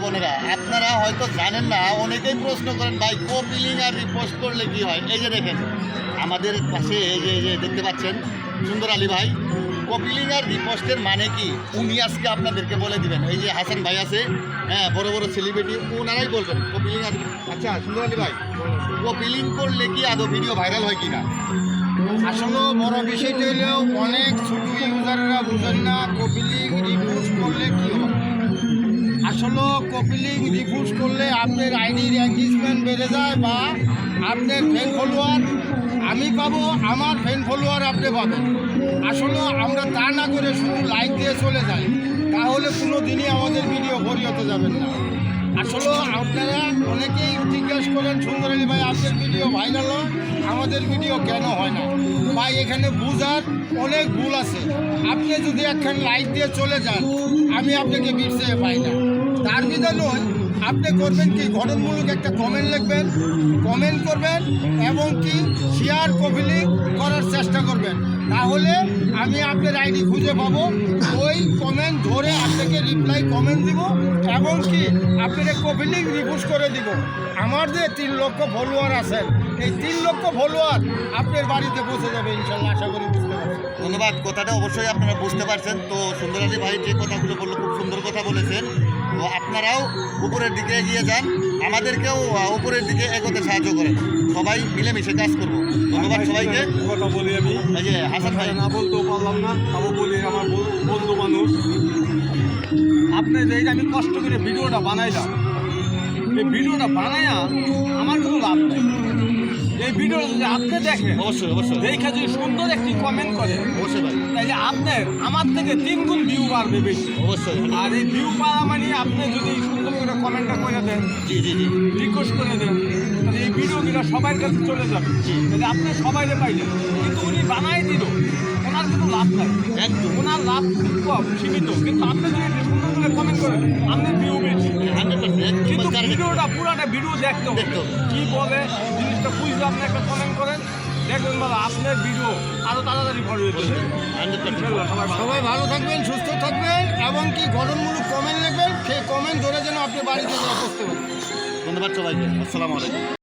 বোনেরা, আপনারা হয়তো জানেন না, অনেকেই প্রশ্ন করেন ভাই কপিলিং আর রিপোস্ট করলে কি হয়। এই যে দেখেন আমাদের পাশে এই যে দেখতে পাচ্ছেন সুন্দর আলী ভাই, কপিলিং আর রিপোস্টের মানে কি উনি আজকে আপনাদেরকে বলে দিবেন। এই যে হাসান ভাই আছে, হ্যাঁ, বড় বড় সেলিব্রিটি, ওনারাই বলবেন কপিলিং আর। আচ্ছা সুন্দর আলী ভাই, কপিলিং করলে কি আদৌ ভিডিও ভাইরাল হয় কিনা? আসলে বড় বিষয়টা হলেও অনেক ছোট ইউজাররা বুঝেন না কপিলিং রিপোস্ট করলে কি হয়। আসলে কপিলিং রিপোস্ট করলে আপনার আইডির এঙ্গেজমেন্ট বেড়ে যায় বা আপনার ফ্যান ফলোয়ার আমি পাবো, আমার ফ্যান ফলোয়ার আপনি পাবেন। আসলে আমরা তা না করে শুধু লাইক দিয়ে চলে যাই, তাহলে কোনো দিনই আমাদের ভিডিও হতে যাবেন না। আসলে আপনারা অনেকেই জিজ্ঞাসা করেন সুন্দর আলী ভাই আপনার ভিডিও ভাইরাল হয়, আমাদের ভিডিও কেন হয় না? ভাই এখানে বুঝার অনেক ভুল আছে। আপনি যদি একখান লাইক দিয়ে চলে যান, আমি আপনাকে বিরসে পাই না। তার বিধান নয়, আপনি করবেন কি গঠনমূলক একটা কমেন্ট লিখবেন, কমেন্ট করবেন এবং কি শেয়ার কপিলিং করার চেষ্টা করবেন। তাহলে আমি আপনার আইডি খুঁজে পাবো, ওই কমেন্ট ধরে আপনাকে রিপ্লাই কমেন্ট দিব এবং কি আপনাকে কপিলিং রিপোস্ট করে দিব। আমার যে 3 লক্ষ ফলোয়ার আছেন, এই 3 লক্ষ ফলোয়ার আপনার বাড়িতে পৌঁছে যাবে ইনশাল্লাহ, আশা করি বুঝতে পারবেন। ধন্যবাদ, কথাটা অবশ্যই আপনারা বুঝতে পারছেন। তো সুন্দর আলী ভাই যে কথাগুলো বললো খুব সুন্দর কথা বলেছেন। তো আপনারাও উপরের দিকে এগিয়ে যান, আমাদেরকেও উপরের দিকে এগোতে সাহায্য করেন, সবাই মিলেমিশে কাজ করব। ধন্যবাদ সবাইকে। কথা বলি আমি, এই যে হাসান ভাই, না বলতেও পারলাম না, তাও বলি আমার বন্ধু মানুষ, আপনি এই যে আমি কষ্ট করে ভিডিওটা বানাইলাম, এই ভিডিওটা বানাইয়া আমার কোনো লাভ নেই। এই ভিডিওটা যদি আপনি দেখেন, অবশ্যই অবশ্যই দেখে যদি সুন্দর একটি কমেন্ট করেন, অবশ্যই ভাই, তাহলে আপনার আমার থেকে 3 গুণ ভিউ বাড়বে বেশি। অবশ্যই। আর এই ভিউ পাওয়া মানে আপনি যদি সুন্দর করে কমেন্টটা করে দেন, জি জি জি, রিকোয়েস্ট করে দেন, তাহলে এই ভিডিওগুলো সবার কাছে চলে যাবে, তাহলে আপনি সবাইকে পাইলেন। কিন্তু উনি বানাই দিল, ওনার কোনো লাভ নাই, একদম ওনার লাভ খুব কম, সীমিত। কিন্তু আপনি যদি একটু সুন্দর করে কমেন্ট করেন, আপনার ভিউ বেশি। 100%। কিন্তু ভিডিওটা পুরাটা ভিডিও দেখতে হবে, কী বলে জিনিসটা বুঝলে আপনি একটা কমেন্ট করেন, দেখবেন বলো আপনার ভিডিও আরও তাড়াতাড়ি ভরে যেতে। 100%। সবাই ভালো থাকবেন, সুস্থ থাকবেন এবং কি গঠনমূলক কমেন্ট লিখবেন, সেই কমেন্ট ধরে যেন আপনি বাড়িতে পৌঁছতে পারেন। ধন্যবাদ সবাইকে, আসসালামু আলাইকুম।